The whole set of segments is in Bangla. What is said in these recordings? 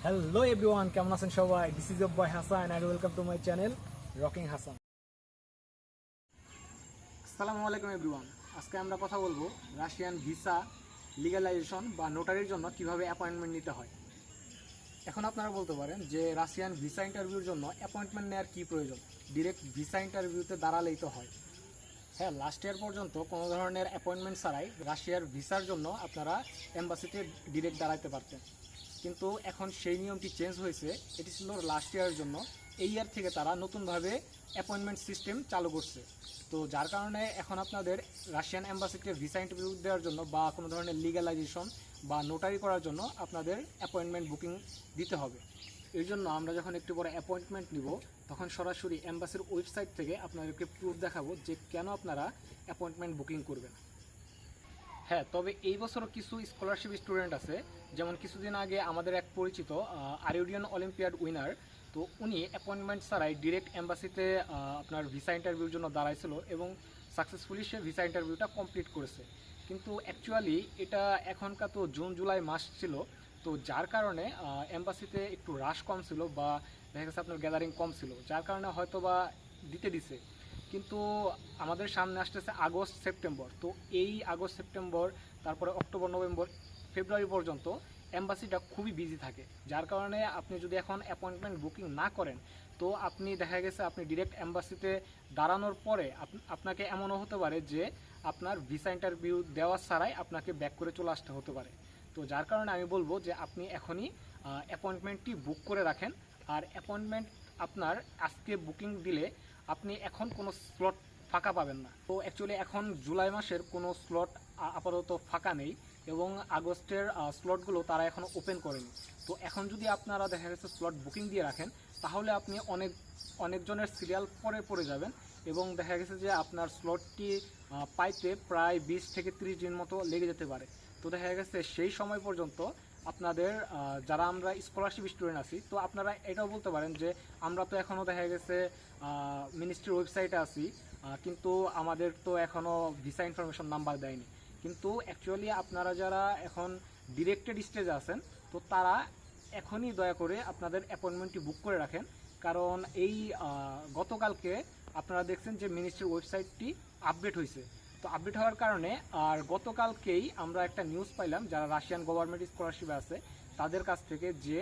হ্যালো এভরিওয়ান, কেমন আছেন সবাই? This is boy Hasan and welcome to my channel rocking Hasan. আসসালামু আলাইকুম এভরিওয়ান। আজকে আমরা কথা বলবো রাশিয়ান ভিসা লিগ্যালাইজেশন বা নোটারির জন্য কিভাবে অ্যাপয়েন্টমেন্ট নিতে হয়। এখন আপনারা বলতে পারেন যে রাশিয়ান ভিসা ইন্টারভিউর জন্য অ্যাপয়েন্টমেন্ট নেওয়ার কী প্রয়োজন? ডিরেক্ট ভিসা ইন্টারভিউতে দাঁড়ালেই তো হয়। হ্যাঁ, লাস্ট ইয়ার পর্যন্ত কোনো ধরনের অ্যাপয়েন্টমেন্ট ছাড়াই রাশিয়ার ভিসার জন্য আপনারা এম্বাসিতে ডিরেক্ট দাঁড়াতে পারতেন, কিন্তু এখন সেই নিয়মটি চেঞ্জ হয়েছে। এটি ছিল লাস্ট ইয়ারের জন্য। এই ইয়ার থেকে তারা নতুনভাবে অ্যাপয়েন্টমেন্ট সিস্টেম চালু করছে। তো যার কারণে এখন আপনাদের রাশিয়ান এম্বাসিতে ভিসা ইন্টারভিউ দেওয়ার জন্য বা কোনো ধরনের লিগ্যালাইজেশন বা নোটারি করার জন্য আপনাদের অ্যাপয়েন্টমেন্ট বুকিং দিতে হবে। এই জন্য আমরা যখন একটু পরে অ্যাপয়েন্টমেন্ট নিব, তখন সরাসরি এম্বাসির ওয়েবসাইট থেকে আপনাদেরকে প্রুফ দেখাবো যে কেন আপনারা অ্যাপয়েন্টমেন্ট বুকিং করবেন। হ্যাঁ, তবে এই বছরও কিছু স্কলারশিপ স্টুডেন্ট আছে, যেমন কিছুদিন আগে আমাদের এক পরিচিত আরিউডিয়ান অলিম্পিয়াড উইনার, তো উনি অ্যাপয়েন্টমেন্ট ছাড়াই ডিরেক্ট এম্বাসিতে আপনার ভিসা ইন্টারভিউর জন্য দাঁড়াইছিল এবং সাকসেসফুলি সে ভিসা ইন্টারভিউটা কমপ্লিট করেছে। কিন্তু অ্যাকচুয়ালি এটা এখনকার তো জুন জুলাই মাস ছিল, তো যার কারণে এম্বাসিতে একটু রাশ কম ছিল বা দেখা গেছে আপনার গ্যাদারিং কম ছিল, যার কারণে হয়তো বা দিতে দিছে। কিন্তু আমাদের সামনে আসতেছে আগস্ট সেপ্টেম্বর, তো এই আগস্ট সেপ্টেম্বর, তারপরে অক্টোবর নভেম্বর ফেব্রুয়ারি পর্যন্ত এম্বাসিটা খুবই বিজি থাকে। যার কারণে আপনি যদি এখন অ্যাপয়েন্টমেন্ট বুকিং না করেন, তো আপনি দেখা গেছে আপনি ডিরেক্ট এম্বাসিতে দাঁড়ানোর পরে আপনাকে এমনও হতে পারে যে আপনার ভিসা ইন্টারভিউ দেওয়া ছাড়াই আপনাকে ব্যাক করে চলে আসতে হতে পারে। তো যার কারণে আমি বলবো যে আপনি এখনই অ্যাপয়েন্টমেন্টটি বুক করে রাখেন। আর অ্যাপয়েন্টমেন্ট আপনার আজকে বুকিং দিলে আপনি এখন কোনো স্লট ফাঁকা পাবেন না। তো অ্যাকচুয়ালি এখন জুলাই মাসের কোনো স্লট আপাতত ফাঁকা নেই এবং আগস্টের স্লটগুলো তারা এখনও ওপেন করেনি। তো এখন যদি আপনারা দেখা গেছে স্লট বুকিং দিয়ে রাখেন, তাহলে আপনি অনেকজনের সিরিয়াল পরে যাবেন এবং দেখা গেছে যে আপনার স্লটটি পাইতে প্রায় 20 থেকে 30 দিন মতো লেগে যেতে পারে। তো দেখা গেছে সেই সময় পর্যন্ত আপনাদের যারা আমরা স্কলারশিপ স্টুডেন্ট আছি, তো আপনারা এটাও বলতে পারেন যে আমরা তো এখনও দেখা গেছে মিনিস্ট্রির ওয়েবসাইটে আছি, কিন্তু আমাদের তো এখনও ভিসা ইনফরমেশন নাম্বার দেয়নি। কিন্তু অ্যাকচুয়ালি আপনারা যারা এখন ডিরেক্টেড স্টেজে আছেন, তো তারা এখনই দয়া করে আপনাদের অ্যাপয়েন্টমেন্টটি বুক করে রাখেন। কারণ এই গতকালকে আপনারা দেখছেন যে মিনিস্ট্রির ওয়েবসাইটটি আপডেট হয়েছে। তো আপডেট হওয়ার কারণে আর গতকালকেই আমরা একটা নিউজ পাইলাম যারা রাশিয়ান গভর্নমেন্ট স্কলারশিপে আছে তাদের কাছ থেকে, যে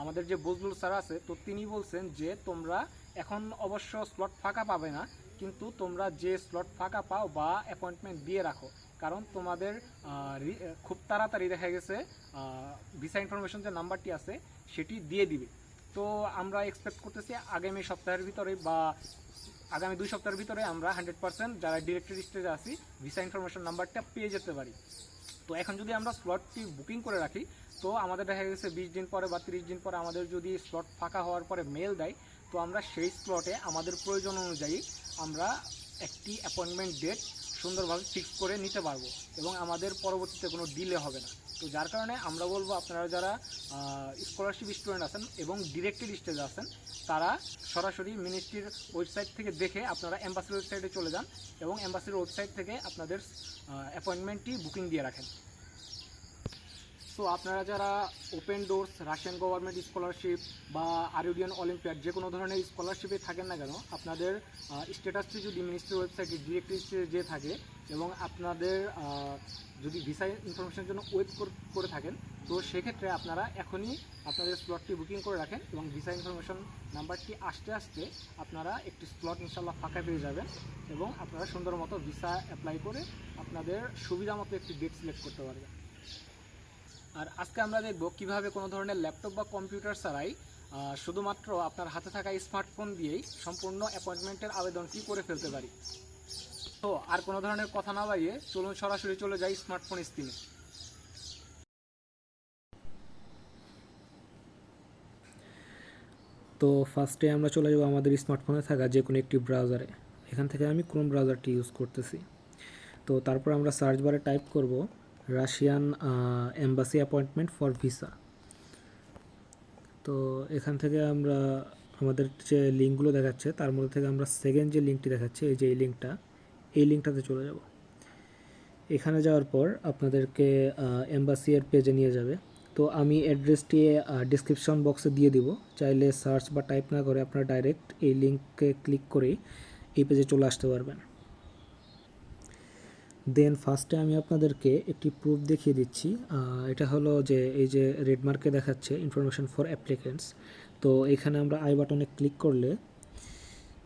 আমাদের যে বজলুল স্যার আছে, তো তিনি বলছেন যে তোমরা এখন অবশ্য স্লট ফাঁকা পাবে না, কিন্তু তোমরা যে স্লট ফাঁকা পাও বা অ্যাপয়েন্টমেন্ট দিয়ে রাখো, কারণ তোমাদের খুব তাড়াতাড়ি দেখা গেছে ভিসা ইনফরমেশন যে নাম্বারটি আছে সেটি দিয়ে দিবে। তো আমরা এক্সপেক্ট করতেছি আগামী সপ্তাহের ভিতরে বা আগামী 2 সপ্তাহের ভিতরে আমরা 100% যারা ডিরেক্টেড স্টেজে আছি ভিসা ইনফরমেশন নাম্বারটা পেয়ে যেতে পারি। তো এখন যদি আমরা স্লটটি বুকিং করে রাখি, তো আমাদের দেখা গেছে 20 দিন পরে বা 30 দিন পরে আমাদের যদি স্লট ফাঁকা হওয়ার পরে মেল দেয়, তো আমরা সেই স্লটে আমাদের প্রয়োজন অনুযায়ী আমরা একটি অ্যাপয়েন্টমেন্ট ডেট সুন্দরভাবে ফিক্স করে নিতে পারবো এবং আমাদের পরবর্তীতে কোনো ডিলে হবে না। তো যার কারণে আমরা বলবো আপনারা যারা স্কলারশিপ স্টুডেন্ট আছেন এবং ডিরেক্টেড স্টেজে আছেন, তারা সরাসরি মিনিস্ট্রির ওয়েবসাইট থেকে দেখে আপনারা এম্বাসির ওয়েবসাইটে চলে যান এবং এম্বাসির ওয়েবসাইট থেকে আপনাদের অ্যাপয়েন্টমেন্টটি বুকিং দিয়ে রাখেন। সো আপনারা যারা open doors, Russian government scholarship বা আরিউডিয়ান অলিম্পিয়াড যে কোনো ধরনের স্কলারশিপে থাকেন না কেন, আপনাদের স্ট্যাটাসটি যদি মিনিস্ট্রির ওয়েবসাইটে ডিরেক্ট যে থাকে এবং আপনাদের যদি ভিসা ইনফরমেশনের জন্য ওয়েট করে থাকেন, তো সেক্ষেত্রে আপনারা এখনই আপনাদের স্লটটি বুকিং করে রাখেন এবং ভিসা ইনফরমেশন নাম্বারটি আসতে আসতে আপনারা একটি স্লট ইনশাল্লাহ ফাঁকা পেয়ে যাবেন এবং আপনারা সুন্দর মতো ভিসা অ্যাপ্লাই করে আপনাদের সুবিধা মতো একটি ডেট সিলেক্ট করতে পারবেন। আর আজকে আমরা দেখব কিভাবে কোনো ধরনের ল্যাপটপ বা কম্পিউটার ছাড়াই শুধুমাত্র আপনার হাতে থাকা স্মার্টফোন দিয়েই সম্পূর্ণ অ্যাপয়েন্টমেন্টের আবেদনটি করে ফেলতে পারি। তো আর কোনো ধরনের কথা না বাড়িয়ে চলুন সরাসরি চলে যাই স্মার্টফোন স্ক্রিনে। তো ফার্স্টে আমরা চলে যাব আমাদের স্মার্টফোনে থাকা যে কোনো একটি ব্রাউজারে। এখান থেকে আমি ক্রোম ব্রাউজারটি ইউজ করতেছি। তো তারপর আমরা সার্চ বারে টাইপ করব Russian embassy appointment for visa. তো এখান থেকে আমরা আমাদের যে লিঙ্কগুলো দেখাচ্ছে তার মধ্যে থেকে আমরা সেকেন্ড যে লিঙ্কটি দেখাচ্ছে, এই যে এই লিঙ্কটাতে চলে যাব। এখানে যাওয়ার পর আপনাদেরকে এম্বাসি এর পেজে নিয়ে যাবে। তো আমি অ্যাড্রেসটি ডিসক্রিপশন বক্সে দিয়ে দিব, চাইলে সার্চ বা টাইপ না করে আপনারা ডাইরেক্ট এই লিঙ্কে ক্লিক করেই এই পেজে চলে আসতে পারবেন। দেন ফার্স্টে আমি আপনাদেরকে একটি প্রুফ দেখিয়ে দিচ্ছি। এটা হলো যে এই যে রেড মার্কে দেখাচ্ছে ইনফরমেশন ফর অ্যাপ্লিকেন্টস। তো এখানে আমরা আই বাটনে ক্লিক করলে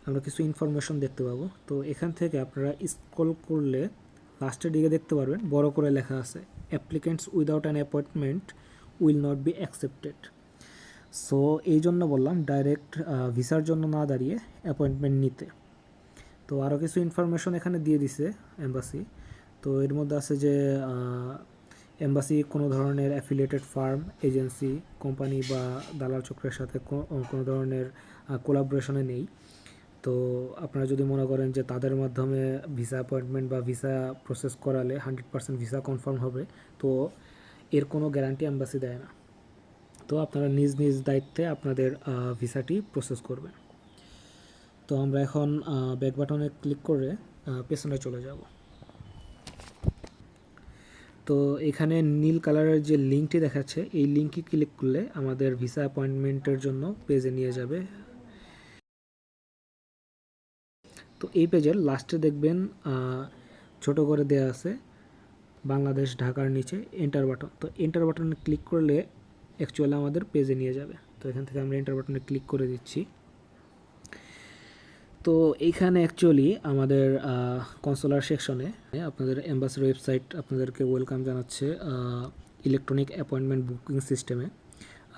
আমরা কিছু ইনফরমেশন দেখতে পাবো। তো এখান থেকে আপনারা স্ক্রল করলে লাস্টের দিকে দেখতে পারবেন বড় করে লেখা আছে applicants without an appointment will not be accepted. So এই জন্য বললাম ডাইরেক্ট ভিসার জন্য না দাঁড়িয়ে অ্যাপয়েন্টমেন্ট নিতে। তো আরও কিছু ইনফরমেশন এখানে দিয়ে দিছে এম্বাসি। তো এর মধ্যে আছে যে এম্বাসি কোনো ধরনের অ্যাফিলিয়েটেড ফার্ম, এজেন্সি, কোম্পানি বা দালাল চক্রের সাথে কোনো ধরনের কোলাবোরেশনে নেই। তো আপনারা যদি মনে করেন যে তাদের মাধ্যমে ভিসা অ্যাপয়েন্টমেন্ট বা ভিসা প্রসেস করালে 100% ভিসা কনফার্ম হবে, তো এর কোনো গ্যারান্টি এম্বাসি দেয় না। তো আপনারা নিজ নিজ দায়িত্বে আপনাদের ভিসাটি প্রসেস করবেন। তো আমরা এখন ব্যাক বাটনে ক্লিক করে পেছনে চলে যাব। তো এখানে নীল কালারের যে লিঙ্কটি দেখাচ্ছে এই লিঙ্কে ক্লিক করলে আমাদের ভিসা অ্যাপয়েন্টমেন্টের জন্য পেজে নিয়ে যাবে। তো এই পেজের লাস্টে দেখবেন ছোট করে দেয়া আছে বাংলাদেশ ঢাকার নিচে এন্টার বাটন। তো এন্টার বাটনে ক্লিক করলে অ্যাকচুয়ালি আমাদের পেজে নিয়ে যাবে। তো এখান থেকে আমরা এন্টার বাটনে ক্লিক করে দিচ্ছি। তো এইখানে অ্যাকচুয়ালি আমাদের কনসুলার সেকশনে আপনাদের এম্বাসির ওয়েবসাইট আপনাদেরকে ওয়েলকাম জানাচ্ছে ইলেকট্রনিক অ্যাপয়েন্টমেন্ট বুকিং সিস্টেমে।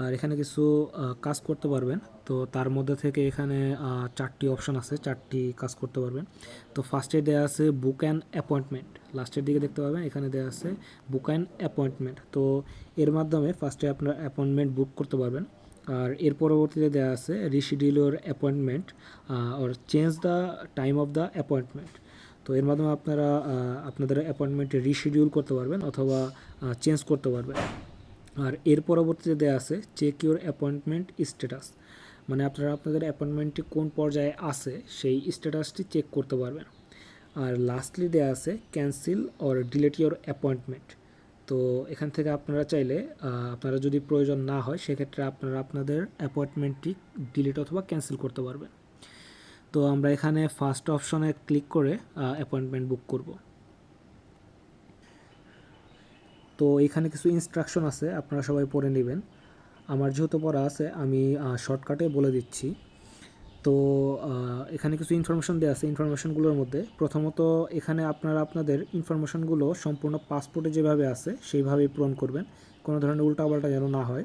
আর এখানে কিছু কাজ করতে পারবেন। তো তার মধ্যে থেকে এখানে 4টি অপশন আছে, 4টি কাজ করতে পারবেন। তো ফার্স্টে দেওয়া আছে বুক অ্যান অ্যাপয়েন্টমেন্ট, লাস্টের দিকে দেখতে পাবেন এখানে দেওয়া আছে বুক অ্যান অ্যাপয়েন্টমেন্ট। তো এর মাধ্যমে ফার্স্টে আপনার অ্যাপয়েন্টমেন্ট বুক করতে পারবেন। আর এর পরবর্তীতে দেওয়া আছে reschedule your appointment or change the time of the appointment. তো এর মাধ্যমে আপনারা আপনাদের অ্যাপয়েন্টমেন্টে রিশিডিউল করতে পারবেন অথবা চেঞ্জ করতে পারবেন। আর এর পরবর্তীতে দেওয়া আছে চেক ইউর অ্যাপয়েন্টমেন্ট স্ট্যাটাস, মানে আপনারা আপনাদের অ্যাপয়েন্টমেন্টটি কোন পর্যায়ে আছে সেই স্ট্যাটাসটি চেক করতে পারবেন। আর লাস্টলি দেওয়া আছে cancel or delete your appointment. তো এখান থেকে আপনারা চাইলে আপনারা যদি প্রয়োজন না হয় সেক্ষেত্রে আপনারা আপনাদের অ্যাপয়েন্টমেন্টটি ডিলিট অথবা ক্যান্সেল করতে পারবেন। তো আমরা এখানে ফার্স্ট অপশনে ক্লিক করে অ্যাপয়েন্টমেন্ট বুক করব। তো এখানে কিছু ইনস্ট্রাকশন আছে, আপনারা সবাই পড়ে নেবেন। আমার যেহেতু পড়া আছে আমি শর্টকাটে বলে দিচ্ছি। তো এখানে কিছু ইনফরমেশন দেওয়া আছে। ইনফরমেশনগুলোর মধ্যে প্রথমত এখানে আপনারা আপনাদের ইনফরমেশনগুলো সম্পূর্ণ পাসপোর্টে যেভাবে আছে সেইভাবেই পূরণ করবেন, কোনো ধরনের উল্টাপাল্টা যেন না হয়।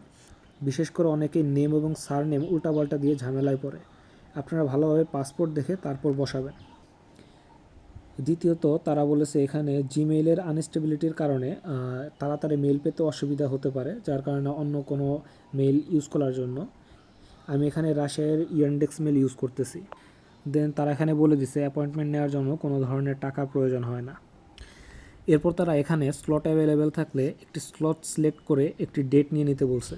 বিশেষ করে অনেকেই নেম এবং সারনেম উল্টাপাল্টা দিয়ে ঝামেলায় পড়ে, আপনারা ভালোভাবে পাসপোর্ট দেখে তারপর বসাবেন। দ্বিতীয়ত তারা বলেছে এখানে জিমেইলের আনস্টেবিলিটির কারণে তাড়াতাড়ি মেল পেতে অসুবিধা হতে পারে, যার কারণে অন্য কোনো মেল ইউজ করার জন্য আমি এখানে রাশিয়ার ইয়ান্ডেক্স মেল ইউজ করতেছি। দেন তারা এখানে বলে দিছে অ্যাপয়েন্টমেন্ট নেওয়ার জন্য কোনো ধরনের টাকা প্রয়োজন হয় না। এরপর তারা এখানে স্লট অ্যাভেলেবেল থাকলে একটি স্লট সিলেক্ট করে একটি ডেট নিয়ে নিতে বলছে।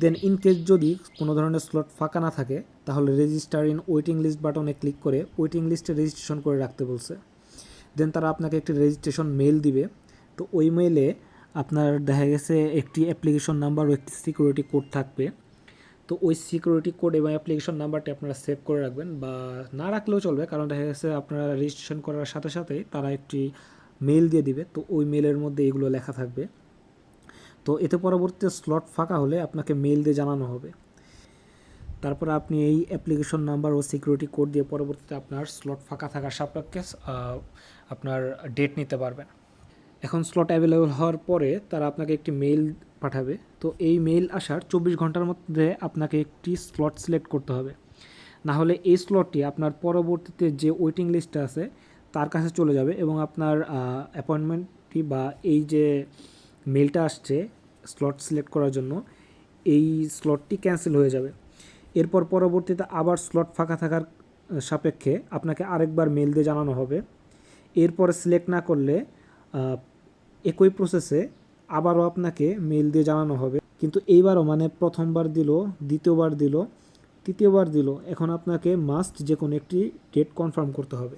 দেন ইন কেস যদি কোনো ধরনের স্লট ফাঁকা না থাকে তাহলে রেজিস্টার ইন ওয়েটিং লিস্ট বাটনে ক্লিক করে ওয়েটিং লিস্টে রেজিস্ট্রেশন করে রাখতে বলছে। দেন তারা আপনাকে একটি রেজিস্ট্রেশন মেল দিবে। তো ওই মেলে আপনার দেখা গেছে একটি অ্যাপ্লিকেশন নাম্বার ও একটি সিকিউরিটি কোড থাকবে। তো ওই সিকিউরিটি কোড এবং অ্যাপ্লিকেশন নাম্বারটি আপনারা সেভ করে রাখবেন, বা না রাখলেও চলবে, কারণ দেখা গেছে আপনারা রেজিস্ট্রেশন করার সাথে সাথেই তারা একটি মেল দিয়ে দিবে। তো ওই মেলের মধ্যে এগুলো লেখা থাকবে। তো এতে পরবর্তীতে স্লট ফাঁকা হলে আপনাকে মেল দিয়ে জানানো হবে। তারপর আপনি এই অ্যাপ্লিকেশন নাম্বার ও সিকিউরিটি কোড দিয়ে পরবর্তীতে আপনার স্লট ফাঁকা থাকার সাপেক্ষে আপনার ডেট নিতে পারবেন। এখন স্লট অ্যাভেলেবল হওয়ার পরে তারা আপনাকে একটি মেইল পাঠাবে। তো এই মেইল আসার 24 ঘন্টার মধ্যে আপনাকে একটি স্লট সিলেক্ট করতে হবে, না হলে এই স্লটটি আপনার পরবর্তীতে যে ওয়েটিং লিস্টটা আছে তার কাছে চলে যাবে এবং আপনার অ্যাপয়েন্টমেন্টটি বা এই যে মেইলটা আসছে স্লট সিলেক্ট করার জন্য এই স্লটটি ক্যান্সেল হয়ে যাবে। এরপর পরবর্তীতে আবার স্লট ফাঁকা থাকার সাপেক্ষে আপনাকে আরেকবার মেইল দিয়ে জানানো হবে। এরপরে সিলেক্ট না করলে একই প্রসেসে আবারও আপনাকে মেইল দিয়ে জানানো হবে, কিন্তু এইবারও মানে প্রথমবার দিল, দ্বিতীয়বার দিল, তৃতীয়বার দিল, এখন আপনাকে মাস্ট যে কোনো একটি ডেট কনফার্ম করতে হবে,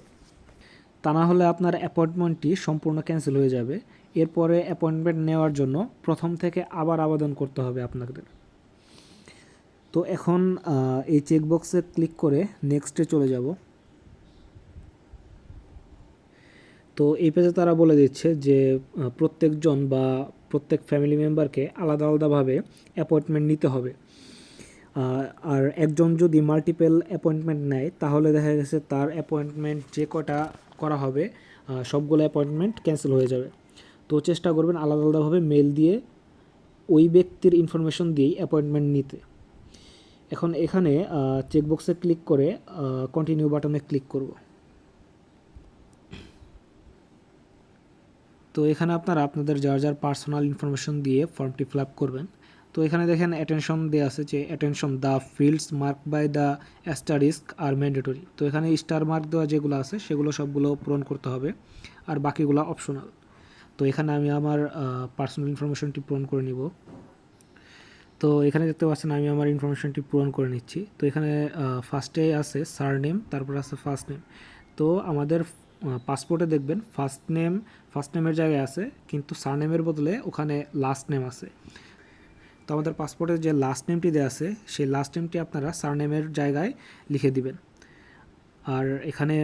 তা না হলে আপনার অ্যাপয়েন্টমেন্টটি সম্পূর্ণ ক্যান্সেল হয়ে যাবে এরপরে অ্যাপয়েন্টমেন্ট নেওয়ার জন্য প্রথম থেকে আবার আবেদন করতে হবে আপনাদের। তো এখন এই চেকবক্সে ক্লিক করে নেক্সটে চলে যাব। তো এই পেজে তারা বলে দিচ্ছে যে প্রত্যেকজন বা প্রত্যেক ফ্যামিলি মেম্বারকে আলাদা আলাদাভাবে অ্যাপয়েন্টমেন্ট নিতে হবে। আর একজন যদি মাল্টিপল অ্যাপয়েন্টমেন্ট নেয় তাহলে দেখা গেছে তার অ্যাপয়েন্টমেন্ট যে কটা করা হবে সবগুলো অ্যাপয়েন্টমেন্ট ক্যান্সেল হয়ে যাবে। তো চেষ্টা করবেন আলাদা আলাদাভাবে মেল দিয়ে ওই ব্যক্তির ইনফরমেশন দিয়েই অ্যাপয়েন্টমেন্ট নিতে। এখন এখানে চেকবক্সে ক্লিক করে কন্টিনিউ বাটনে ক্লিক করব। তো এখানে আপনারা আপনাদের যার যার পার্সোনাল ইনফরমেশন দিয়ে ফর্মটি ফিল আপ করবেন। তো এখানে দেখেন অ্যাটেনশন দেওয়া আছে যে attention the fields mark by the asterisk are mandatory. তো এখানে স্টার মার্ক দেওয়া যেগুলো আছে সেগুলো সবগুলো পূরণ করতে হবে, আর বাকিগুলো অপশনাল। তো এখানে আমি আমার পার্সোনাল ইনফরমেশনটি পূরণ করে নিব। তো এখানে দেখতে পাচ্ছেন আমি আমার ইনফরমেশনটি পূরণ করে নিচ্ছি। তো এখানে ফার্স্টে আছে সারনেম, তারপর আছে ফার্স্ট নেম। তো আমাদের পাসপোর্টে দেখবেন ফার্স্ট নেমের জায়গায় আছে, কিন্তু সারনেমের বদলে ওখানে লাস্ট নেম আছে। তো আমাদের পাসপোর্টে যে লাস্ট নেমটি দেওয়া আছে সেই লাস্ট নেমটি আপনারা সারনেমের জায়গায় লিখে দিবেন। আর এখানে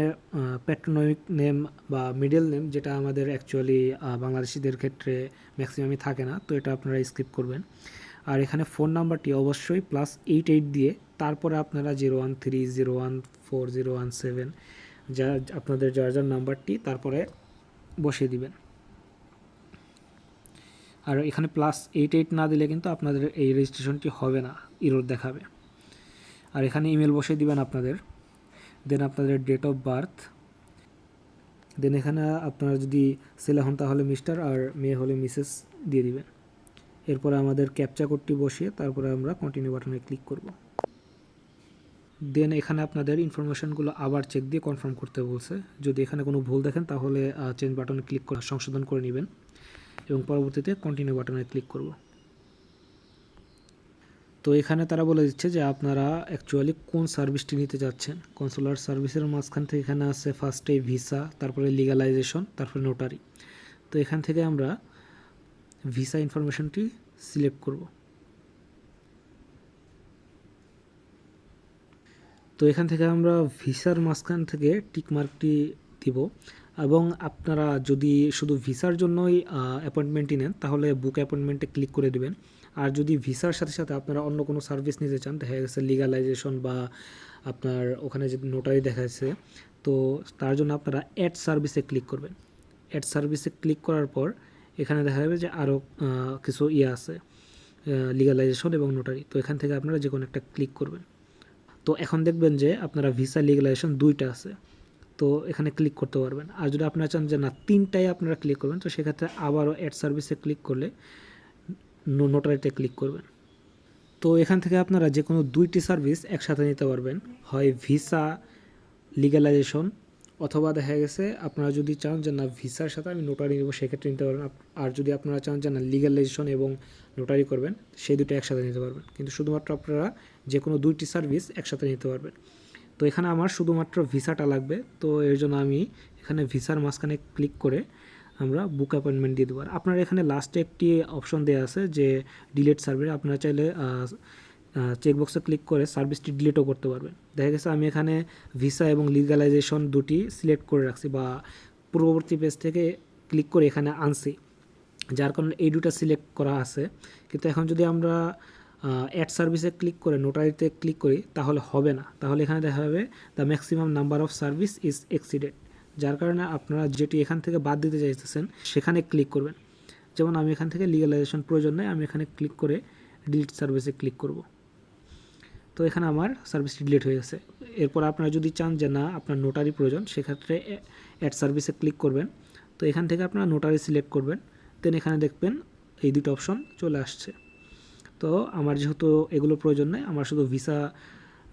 প্যাট্রোনিমিক নেম বা মিডল নেম, যেটা আমাদের অ্যাকচুয়ালি বাংলাদেশিদের ক্ষেত্রে ম্যাক্সিমামই থাকে না, তো এটা আপনারা স্কিপ করবেন। আর এখানে ফোন নাম্বারটি অবশ্যই +88 দিয়ে তারপরে আপনারা 013014017 যা আপনাদের যার যার নাম্বারটি তারপরে বসিয়ে দিবেন। আর এখানে +88 না দিলে কিন্তু আপনাদের এই রেজিস্ট্রেশনটি হবে না, এরর দেখাবে। আর এখানে ইমেল বসিয়ে দিবেন আপনাদের, দেন আপনাদের ডেট অফ বার্থ, দেন এখানে আপনারা যদি ছেলে হন তাহলে মিস্টার আর মেয়ে হলে মিসেস দিয়ে দিবেন। এরপরে আমাদের ক্যাপচা কোডটি বসিয়ে তারপরে আমরা কন্টিনিউ বাটনে ক্লিক করব। দেন এখানে আপনাদের ইনফরমেশনগুলো আবার চেক দিয়ে কনফার্ম করতে বলছে। যদি এখানে কোনো ভুল দেখেন তাহলে চেঞ্জ বাটনে ক্লিক করে সংশোধন করে নেবেন এবং পরবর্তীতে কন্টিনিউ বাটনে ক্লিক করব। তো এখানে তারা বলে দিচ্ছে যে আপনারা অ্যাকচুয়ালি কোন সার্ভিসটি নিতে যাচ্ছেন। কনসুলার সার্ভিসের মাঝখান থেকে এখানে আছে ফার্স্টে ভিসা, তারপরে লিগালাইজেশন, তারপরে নোটারি। তো এখান থেকে আমরা ভিসা ইনফরমেশনটি সিলেক্ট করব। তো এখান থেকে আমরা ভিসার মাঝখান থেকে টিকমার্কটি দিব, এবং আপনারা যদি শুধু ভিসার জন্যই অ্যাপয়েন্টমেন্টটি নেন তাহলে বুক অ্যাপয়েন্টমেন্টে ক্লিক করে দেবেন। আর যদি ভিসার সাথে সাথে আপনারা অন্য কোনো সার্ভিস নিতে চান, দেখা গেছে লিগালাইজেশন বা আপনার ওখানে যে নোটারি দেখাচ্ছে, তো তার জন্য আপনারা অ্যাড সার্ভিসে ক্লিক করবেন। অ্যাড সার্ভিসে ক্লিক করার পর এখানে দেখা যাবে যে আরও কিছু আছে লিগালাইজেশন এবং নোটারি। তো এখান থেকে আপনারা যে কোনো একটা ক্লিক করবেন। তো এখন দেখবেন যে আপনারা ভিসা লিগালাইজেশন দুইটা আছে, তো এখানে ক্লিক করতে পারবেন। আর যদি আপনারা চান যে না তিনটাই আপনারা ক্লিক করবেন, তো সেক্ষেত্রে আবারও অ্যাড সার্ভিসে ক্লিক করলে নোটারিতে ক্লিক করবেন। তো এখান থেকে আপনারা যে কোনো দুইটি সার্ভিস একসাথে নিতে পারবেন, হয় ভিসা লিগালাইজেশন, অথবা দেখা গেছে আপনারা যদি চান যে না ভিসার সাথে আমি নোটারি নেব সেক্ষেত্রে নিতে পারবেন। আর যদি আপনারা চান যে না লিগালাইজেশন এবং নোটারি করবেন, সেই দুটো একসাথে নিতে পারবেন। কিন্তু শুধুমাত্র আপনারা যে কোনো দুইটি সার্ভিস একসাথে নিতে পারবেন। তো এখানে আমার শুধুমাত্র ভিসাটা লাগবে, তো এর জন্য আমি এখানে ভিসার মাঝখানে ক্লিক করে আমরা বুক অ্যাপয়েন্টমেন্ট দিয়ে দেবো। আর আপনার এখানে লাস্টে একটি অপশন দেওয়া আছে যে ডিলিট সার্ভিস, আপনারা চাইলে চেকবক্সে ক্লিক করে সার্ভিসটি ডিলিটও করতে পারবেন। দেখা গেছে আমি এখানে ভিসা এবং লিগালাইজেশন দুটি সিলেক্ট করে রাখছি বা পূর্ববর্তী পেজ থেকে ক্লিক করে এখানে আনছি, যার কারণে এই দুটো সিলেক্ট করা আছে। কিন্তু এখন যদি আমরা অ্যাড সার্ভিসে ক্লিক করে নোটারিতে ক্লিক করি তাহলে হবে না, তাহলে এখানে দেখা যাবে the maximum number of service is exceeded, যার কারণে আপনারা যেটি এখান থেকে বাদ দিতে চাইতেছেন সেখানে ক্লিক করবেন। যেমন আমি এখান থেকে লিগালাইজেশন প্রয়োজন নেই, আমি এখানে ক্লিক করে ডিলিট সার্ভিসে ক্লিক করব। তো এখানে আমার সার্ভিসটি ডিলিট হয়ে গেছে। এরপর আপনারা যদি চান যে না আপনার নোটারি প্রয়োজন, সেক্ষেত্রে অ্যাড সার্ভিসে ক্লিক করবেন। তো এখান থেকে আপনারা নোটারি সিলেক্ট করবেন, দেন এখানে দেখবেন এই দুটো অপশন চলে আসছে। তো আমার যেহেতু এগুলো প্রয়োজন নেই, আমার শুধু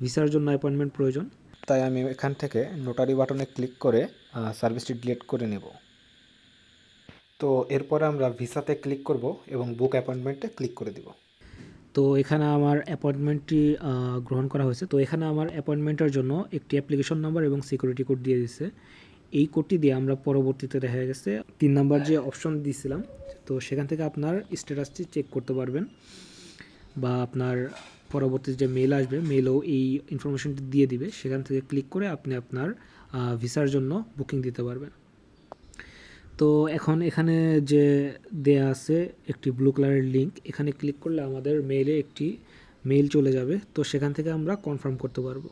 ভিসার জন্য অ্যাপয়েন্টমেন্ট প্রয়োজন, তাই আমি এখান থেকে নোটারি বাটনে ক্লিক করে সার্ভিসটি ডিলিট করে নেব। তো এরপরে আমরা ভিসাতে ক্লিক করব এবং বুক অ্যাপয়েন্টমেন্টে ক্লিক করে দেব। তো এখানে আমার অ্যাপয়েন্টমেন্টটি গ্রহণ করা হয়েছে। তো এখানে আমার অ্যাপয়েন্টমেন্টের জন্য একটি অ্যাপ্লিকেশন নাম্বার এবং সিকিউরিটি কোড দিয়ে দিচ্ছে। এই কোডটি দিয়ে আমরা পরবর্তীতে দেখা গেছে 3 নাম্বার যে অপশন দিয়েছিলাম, তো সেখান থেকে আপনার স্ট্যাটাসটি চেক করতে পারবেন, বা আপনার পরবর্তী যে মেল আসবে মেলও এই ইনফরমেশনটি দিয়ে দিবে। সেখান থেকে ক্লিক করে আপনি আপনার ভিসার জন্য বুকিং দিতে পারবেন। তো এখন এখানে যে দেয়া আছে একটি ব্লু কালারের লিঙ্ক, এখানে ক্লিক করলে আমাদের মেইলে একটি মেইল চলে যাবে। তো সেখান থেকে আমরা কনফার্ম করতে পারবো।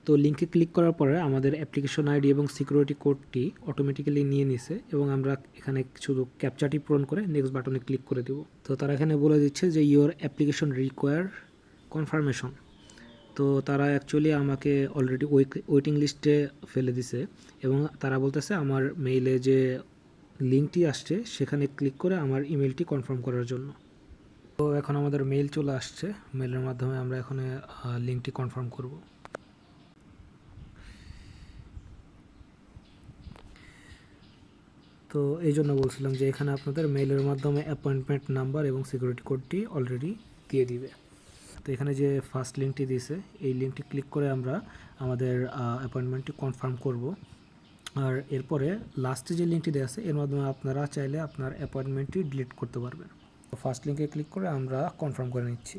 তো লিঙ্কে ক্লিক করার পরে আমাদের অ্যাপ্লিকেশন আইডি এবং সিকিউরিটি কোডটি অটোমেটিক্যালি নিয়ে নিছে, এবং আমরা এখানে শুধু ক্যাপচাটি পূরণ করে নেক্সট বাটনে ক্লিক করে দেব। তো তারা এখানে বলে দিচ্ছে যে ইওর অ্যাপ্লিকেশন রিকোয়ার কনফার্মেশন। তো তারা অ্যাকচুয়ালি আমাকে অলরেডি ওয়েটিং লিস্টে ফেলে দিছে, এবং তারা বলতেছে আমার মেইলে যে লিঙ্কটি আসছে সেখানে ক্লিক করে আমার ইমেলটি কনফার্ম করার জন্য। তো এখন আমাদের মেইল চলে আসছে, মেইলের মাধ্যমে আমরা এখন লিঙ্কটি কনফার্ম করব। তো এই জন্য বলছিলাম যে এখানে আপনাদের মেইলের মাধ্যমে অ্যাপয়েন্টমেন্ট নাম্বার এবং সিকিউরিটি কোডটি অলরেডি দিয়ে দিবে। তো এখানে যে ফার্স্ট লিঙ্কটি দিয়েছে এই লিঙ্কটি ক্লিক করে আমরা আমাদের অ্যাপয়েন্টমেন্টটি কনফার্ম করব। আর এরপরে লাস্টে যে লিঙ্কটি দেওয়া আছে এর মাধ্যমে আপনারা চাইলে আপনার অ্যাপয়েন্টমেন্টটি ডিলিট করতে পারবেন। তো ফার্স্ট লিঙ্কে ক্লিক করে আমরা কনফার্ম করে নিচ্ছি।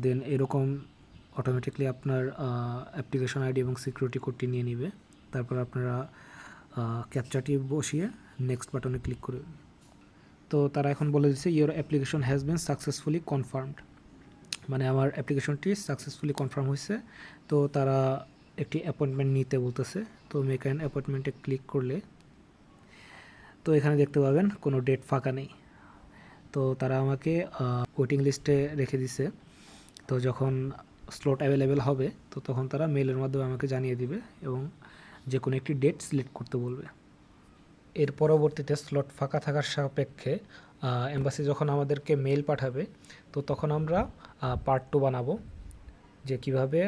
দেন এরকম অটোমেটিকলি আপনার অ্যাপ্লিকেশন আইডি এবং সিকিউরিটি কোডটি নিয়ে নেবে। তারপর আপনারা ক্যাপচাটি বসিয়ে নেক্সট বাটনে ক্লিক করবেন। তো তারা এখন বলে দিচ্ছে your application has been successfully confirmed, মানে আমার অ্যাপ্লিকেশনটি সাকসেসফুলি কনফার্ম হয়েছে। তো তারা একটি অ্যাপয়েন্টমেন্ট নিতে বলতেছে। তো মেক অ্যান অ্যাপয়েন্টমেন্টে ক্লিক করলে তো এখানে দেখতে পাবেন কোনো ডেট ফাঁকা নেই। তো তারা আমাকে ওয়েটিং লিস্টে রেখে দিছে। তো যখন স্লট অ্যাভেলেবেল হবে তো তখন তারা মেলের মাধ্যমে আমাকে জানিয়ে দিবে এবং যে কোনো একটি ডেট সিলেক্ট করতে বলবে। এর পরবর্তীতে স্লট ফাঁকা থাকার সাপেক্ষে এম্বাসি যখন আমাদেরকে মেল পাঠাবে তো তখন আমরা পার্ট 2 বানাবো, যে কিভাবে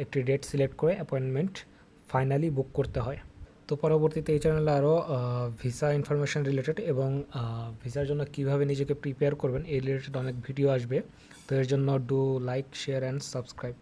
একটি ডেট সিলেক্ট করে অ্যাপয়েন্টমেন্ট ফাইনালি বুক করতে হয়। তো পরবর্তীতে এই চ্যানেলে আরও ভিসা ইনফরমেশন রিলেটেড এবং ভিসার জন্য কিভাবে নিজেকে প্রিপেয়ার করবেন এই রিলেটেড অনেক ভিডিও আসবে। তো এর জন্য do like, share and subscribe.